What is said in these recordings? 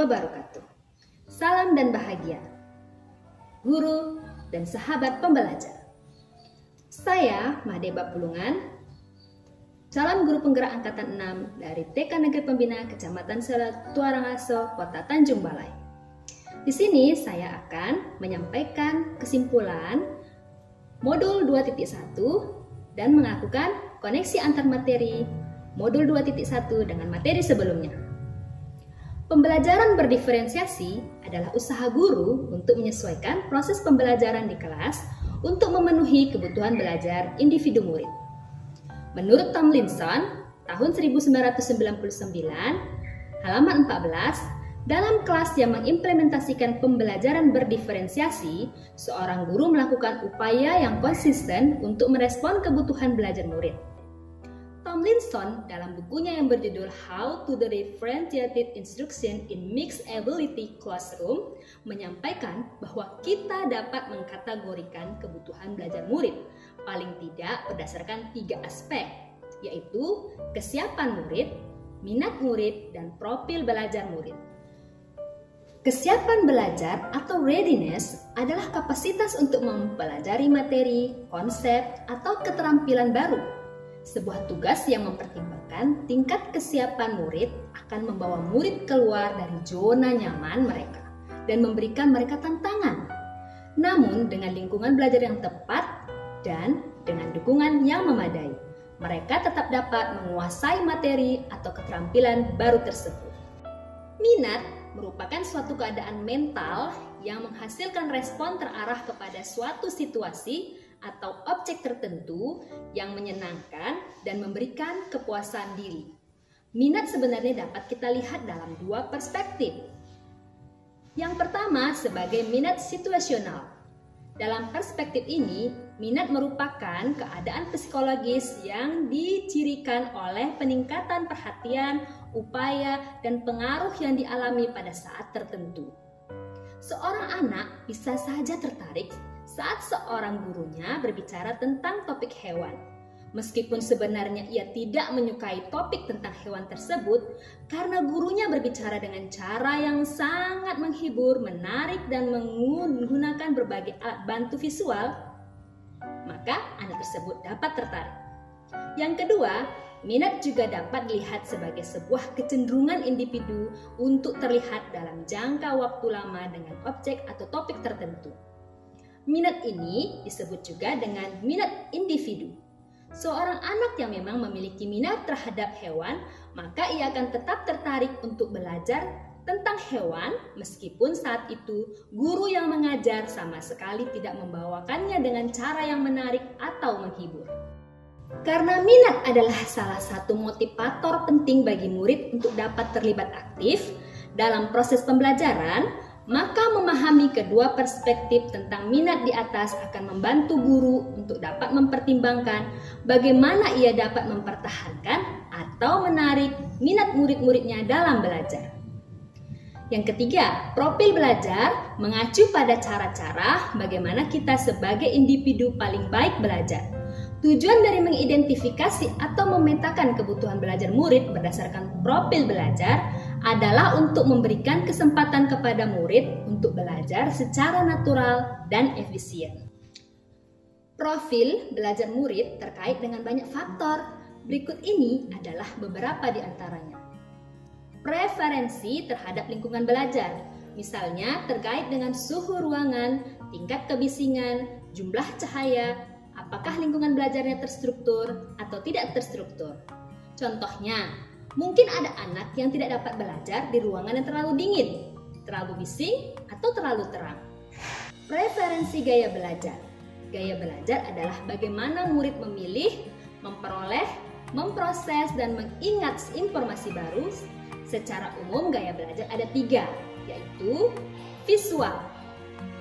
wabarakatuh. Salam dan bahagia, guru dan sahabat pembelajar. Saya Madeba Pulungan, calon guru penggerak angkatan 6 dari TK Negeri Pembina Kecamatan Tuarangaso, Kota Tanjung Balai. Di sini saya akan menyampaikan kesimpulan modul 2.1 dan mengakukan koneksi antar materi modul 2.1 dengan materi sebelumnya. Pembelajaran berdiferensiasi adalah usaha guru untuk menyesuaikan proses pembelajaran di kelas untuk memenuhi kebutuhan belajar individu murid. Menurut Tomlinson, tahun 1999, halaman 14, dalam kelas yang mengimplementasikan pembelajaran berdiferensiasi, seorang guru melakukan upaya yang konsisten untuk merespon kebutuhan belajar murid. Tomlinson dalam bukunya yang berjudul How to the Differentiated Instruction in Mixed Ability Classroom menyampaikan bahwa kita dapat mengkategorikan kebutuhan belajar murid paling tidak berdasarkan 3 aspek, yaitu kesiapan murid, minat murid, dan profil belajar murid. Kesiapan belajar atau readiness adalah kapasitas untuk mempelajari materi, konsep, atau keterampilan baru. Sebuah tugas yang mempertimbangkan tingkat kesiapan murid akan membawa murid keluar dari zona nyaman mereka dan memberikan mereka tantangan. Namun dengan lingkungan belajar yang tepat dan dengan dukungan yang memadai, mereka tetap dapat menguasai materi atau keterampilan baru tersebut. Minat merupakan suatu keadaan mental yang menghasilkan respon terarah kepada suatu situasi atau objek tertentu yang menyenangkan dan memberikan kepuasan diri. Minat sebenarnya dapat kita lihat dalam 2 perspektif. Yang pertama sebagai minat situasional. Dalam perspektif ini, minat merupakan keadaan psikologis yang dicirikan oleh peningkatan perhatian, upaya, dan pengaruh yang dialami pada saat tertentu. Seorang anak bisa saja tertarik saat seorang gurunya berbicara tentang topik hewan. Meskipun sebenarnya ia tidak menyukai topik tentang hewan tersebut, karena gurunya berbicara dengan cara yang sangat menghibur, menarik, dan menggunakan berbagai alat bantu visual, maka anak tersebut dapat tertarik. Yang kedua, minat juga dapat dilihat sebagai sebuah kecenderungan individu untuk terlihat dalam jangka waktu lama dengan objek atau topik tertentu. Minat ini disebut juga dengan minat individu. Seorang anak yang memang memiliki minat terhadap hewan, maka ia akan tetap tertarik untuk belajar tentang hewan meskipun saat itu guru yang mengajar sama sekali tidak membawakannya dengan cara yang menarik atau menghibur. Karena minat adalah salah satu motivator penting bagi murid untuk dapat terlibat aktif dalam proses pembelajaran, maka memahami kedua perspektif tentang minat di atas akan membantu guru untuk dapat mempertimbangkan bagaimana ia dapat mempertahankan atau menarik minat murid-muridnya dalam belajar. Yang ketiga, profil belajar mengacu pada cara-cara bagaimana kita sebagai individu paling baik belajar. Tujuan dari mengidentifikasi atau memetakan kebutuhan belajar murid berdasarkan profil belajar adalah untuk memberikan kesempatan kepada murid untuk belajar secara natural dan efisien. Profil belajar murid terkait dengan banyak faktor. Berikut ini adalah beberapa di antaranya. Preferensi terhadap lingkungan belajar, misalnya terkait dengan suhu ruangan, tingkat kebisingan, jumlah cahaya, apakah lingkungan belajarnya terstruktur atau tidak terstruktur. Contohnya, mungkin ada anak yang tidak dapat belajar di ruangan yang terlalu dingin, terlalu bising, atau terlalu terang. Preferensi gaya belajar. Gaya belajar adalah bagaimana murid memilih, memperoleh, memproses, dan mengingat informasi baru. Secara umum gaya belajar ada 3, yaitu visual,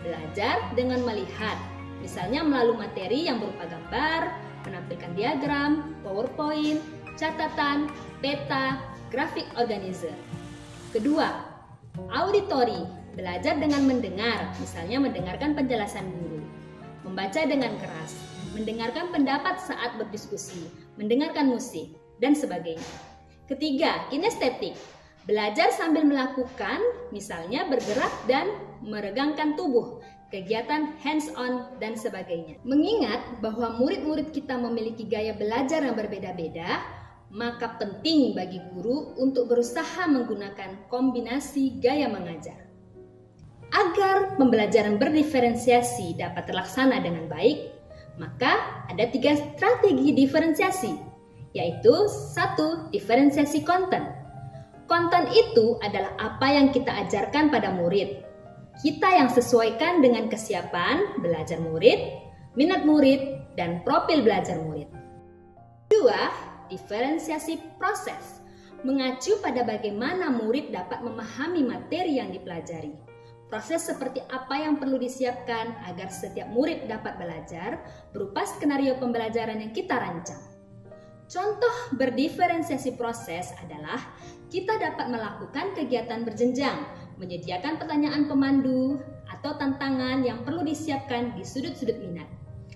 belajar dengan melihat, misalnya melalui materi yang berupa gambar, menampilkan diagram, PowerPoint, catatan, peta, grafik organizer. Kedua, auditory, belajar dengan mendengar, misalnya mendengarkan penjelasan guru, membaca dengan keras, mendengarkan pendapat saat berdiskusi, mendengarkan musik, dan sebagainya. Ketiga, kinestetik, Belajar sambil melakukan, misalnya bergerak dan meregangkan tubuh, kegiatan hands-on, dan sebagainya. Mengingat bahwa murid-murid kita memiliki gaya belajar yang berbeda-beda, maka penting bagi guru untuk berusaha menggunakan kombinasi gaya mengajar. Agar pembelajaran berdiferensiasi dapat terlaksana dengan baik, maka ada 3 strategi diferensiasi, yaitu 1. Diferensiasi konten. Konten itu adalah apa yang kita ajarkan pada murid. Kita yang sesuaikan dengan kesiapan belajar murid, minat murid, dan profil belajar murid. 2. Diferensiasi proses. Mengacu pada bagaimana murid dapat memahami materi yang dipelajari. Proses seperti apa yang perlu disiapkan agar setiap murid dapat belajar berupa skenario pembelajaran yang kita rancang. Contoh berdiferensiasi proses adalah kita dapat melakukan kegiatan berjenjang, menyediakan pertanyaan pemandu atau tantangan yang perlu disiapkan di sudut-sudut minat.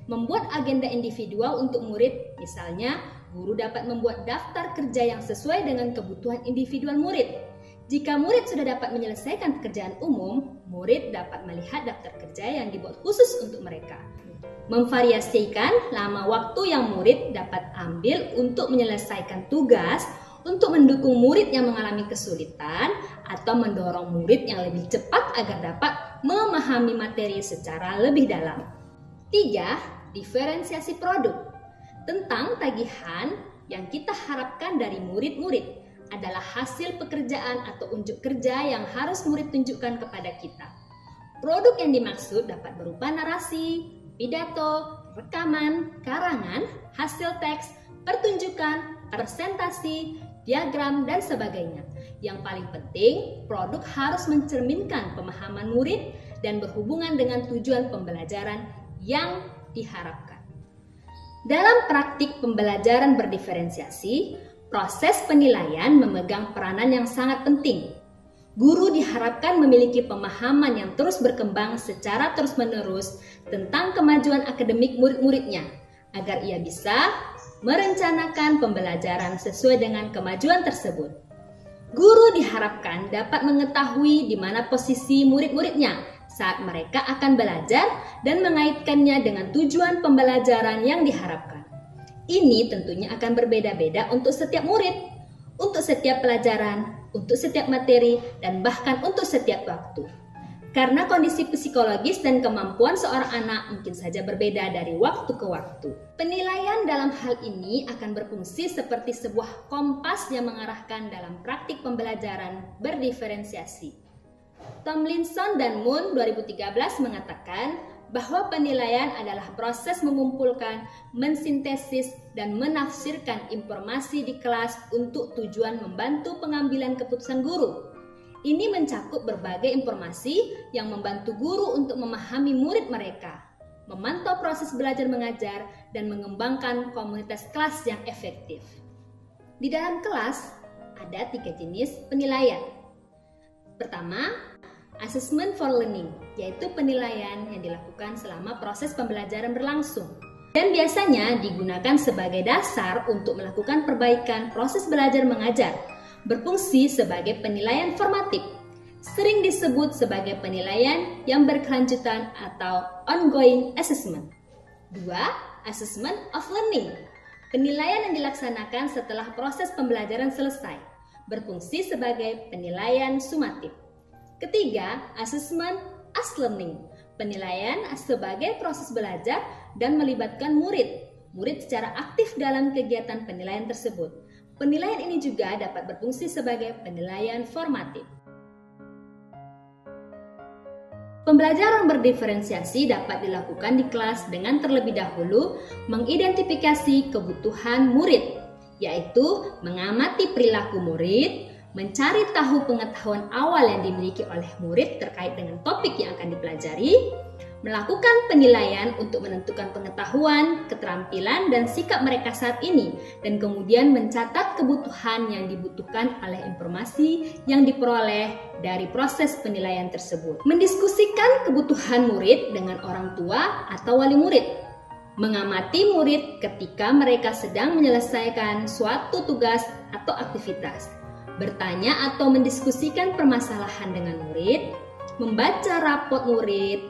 Membuat agenda individual untuk murid, misalnya guru dapat membuat daftar kerja yang sesuai dengan kebutuhan individual murid. Jika murid sudah dapat menyelesaikan pekerjaan umum, murid dapat melihat daftar kerja yang dibuat khusus untuk mereka. Memvariasikan lama waktu yang murid dapat ambil untuk menyelesaikan tugas, untuk mendukung murid yang mengalami kesulitan, atau mendorong murid yang lebih cepat agar dapat memahami materi secara lebih dalam. 3. Diferensiasi produk. Tentang tagihan yang kita harapkan dari murid-murid adalah hasil pekerjaan atau unjuk kerja yang harus murid tunjukkan kepada kita. Produk yang dimaksud dapat berupa narasi, pidato, rekaman, karangan, hasil teks, pertunjukan, presentasi, diagram, dan sebagainya. Yang paling penting, produk harus mencerminkan pemahaman murid dan berhubungan dengan tujuan pembelajaran yang diharapkan. Dalam praktik pembelajaran berdiferensiasi, proses penilaian memegang peranan yang sangat penting. Guru diharapkan memiliki pemahaman yang terus berkembang secara terus-menerus tentang kemajuan akademik murid-muridnya, agar ia bisa merencanakan pembelajaran sesuai dengan kemajuan tersebut. Guru diharapkan dapat mengetahui di mana posisi murid-muridnya saat mereka akan belajar dan mengaitkannya dengan tujuan pembelajaran yang diharapkan. Ini tentunya akan berbeda-beda untuk setiap murid, untuk setiap pelajaran, untuk setiap materi, dan bahkan untuk setiap waktu. Karena kondisi psikologis dan kemampuan seorang anak mungkin saja berbeda dari waktu ke waktu. Penilaian dalam hal ini akan berfungsi seperti sebuah kompas yang mengarahkan dalam praktik pembelajaran berdiferensiasi. Tomlinson dan Moon 2013 mengatakan bahwa penilaian adalah proses mengumpulkan, mensintesis, dan menafsirkan informasi di kelas untuk tujuan membantu pengambilan keputusan guru. Ini mencakup berbagai informasi yang membantu guru untuk memahami murid mereka, memantau proses belajar mengajar, dan mengembangkan komunitas kelas yang efektif. Di dalam kelas, ada 3 jenis penilaian. Pertama, assessment for learning, yaitu penilaian yang dilakukan selama proses pembelajaran berlangsung. Dan biasanya digunakan sebagai dasar untuk melakukan perbaikan proses belajar mengajar, berfungsi sebagai penilaian formatif, sering disebut sebagai penilaian yang berkelanjutan atau ongoing assessment. 2. Assessment of learning, penilaian yang dilaksanakan setelah proses pembelajaran selesai, berfungsi sebagai penilaian sumatif. Ketiga, assessment as learning, penilaian sebagai proses belajar dan melibatkan murid secara aktif dalam kegiatan penilaian tersebut. Penilaian ini juga dapat berfungsi sebagai penilaian formatif. Pembelajaran berdiferensiasi dapat dilakukan di kelas dengan terlebih dahulu mengidentifikasi kebutuhan murid, yaitu mengamati perilaku murid, mencari tahu pengetahuan awal yang dimiliki oleh murid terkait dengan topik yang akan dipelajari, melakukan penilaian untuk menentukan pengetahuan, keterampilan, dan sikap mereka saat ini, dan kemudian mencatat kebutuhan yang dibutuhkan oleh informasi yang diperoleh dari proses penilaian tersebut. Mendiskusikan kebutuhan murid dengan orang tua atau wali murid. Mengamati murid ketika mereka sedang menyelesaikan suatu tugas atau aktivitas. bertanya atau mendiskusikan permasalahan dengan murid, membaca rapot murid,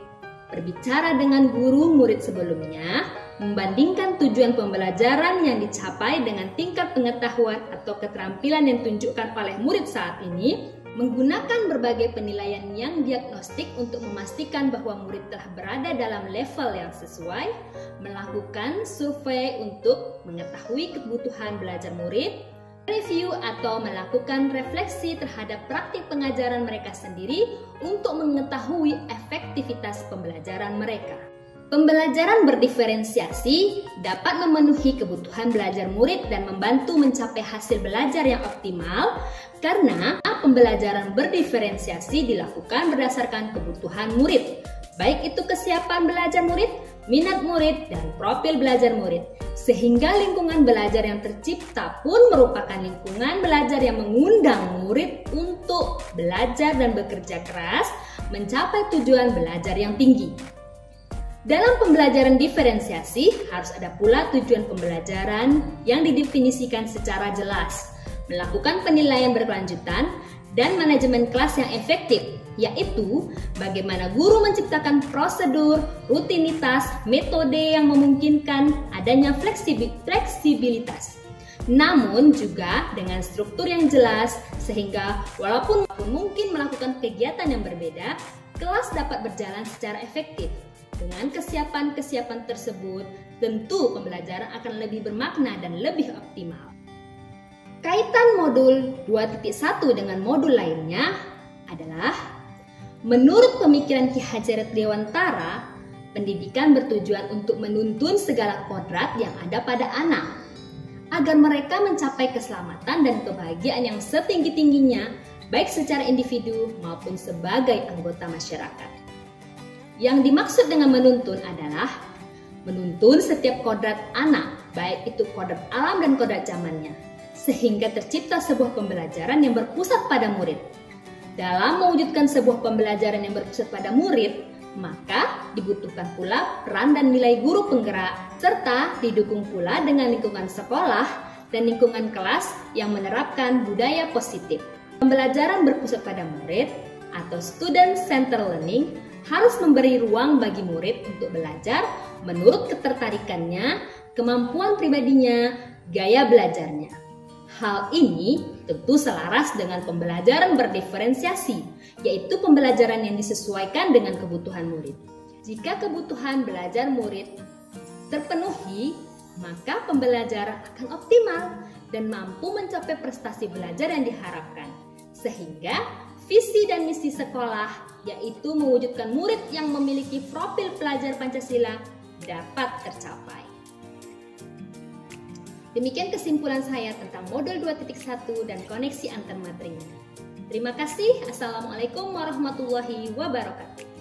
berbicara dengan guru murid sebelumnya, membandingkan tujuan pembelajaran yang dicapai dengan tingkat pengetahuan atau keterampilan yang ditunjukkan oleh murid saat ini, menggunakan berbagai penilaian yang diagnostik untuk memastikan bahwa murid telah berada dalam level yang sesuai, melakukan survei untuk mengetahui kebutuhan belajar murid, review atau melakukan refleksi terhadap praktik pengajaran mereka sendiri untuk mengetahui efektivitas pembelajaran mereka. Pembelajaran berdiferensiasi dapat memenuhi kebutuhan belajar murid dan membantu mencapai hasil belajar yang optimal karena pembelajaran berdiferensiasi dilakukan berdasarkan kebutuhan murid, baik itu kesiapan belajar murid, minat murid, dan profil belajar murid. Sehingga lingkungan belajar yang tercipta pun merupakan lingkungan belajar yang mengundang murid untuk belajar dan bekerja keras mencapai tujuan belajar yang tinggi. Dalam pembelajaran diferensiasi, harus ada pula tujuan pembelajaran yang didefinisikan secara jelas, melakukan penilaian berkelanjutan, dan manajemen kelas yang efektif, yaitu bagaimana guru menciptakan prosedur, rutinitas, metode yang memungkinkan adanya fleksibilitas. Namun juga dengan struktur yang jelas, sehingga walaupun mungkin melakukan kegiatan yang berbeda, kelas dapat berjalan secara efektif. Dengan kesiapan-kesiapan tersebut, tentu pembelajaran akan lebih bermakna dan lebih optimal. Kaitan modul 2.1 dengan modul lainnya adalah, menurut pemikiran Ki Hajar Dewantara, pendidikan bertujuan untuk menuntun segala kodrat yang ada pada anak, agar mereka mencapai keselamatan dan kebahagiaan yang setinggi-tingginya, baik secara individu maupun sebagai anggota masyarakat. Yang dimaksud dengan menuntun adalah menuntun setiap kodrat anak, baik itu kodrat alam dan kodrat zamannya, sehingga tercipta sebuah pembelajaran yang berpusat pada murid. Dalam mewujudkan sebuah pembelajaran yang berpusat pada murid, maka dibutuhkan pula peran dan nilai guru penggerak, serta didukung pula dengan lingkungan sekolah dan lingkungan kelas yang menerapkan budaya positif. Pembelajaran berpusat pada murid atau student-centered learning harus memberi ruang bagi murid untuk belajar menurut ketertarikannya, kemampuan pribadinya, gaya belajarnya. Hal ini tentu selaras dengan pembelajaran berdiferensiasi, yaitu pembelajaran yang disesuaikan dengan kebutuhan murid. Jika kebutuhan belajar murid terpenuhi, maka pembelajaran akan optimal dan mampu mencapai prestasi belajar yang diharapkan. Sehingga visi dan misi sekolah, yaitu mewujudkan murid yang memiliki profil pelajar Pancasila, dapat tercapai. Demikian kesimpulan saya tentang modul 2.1 dan koneksi antar materinya. Terima kasih. Assalamualaikum warahmatullahi wabarakatuh.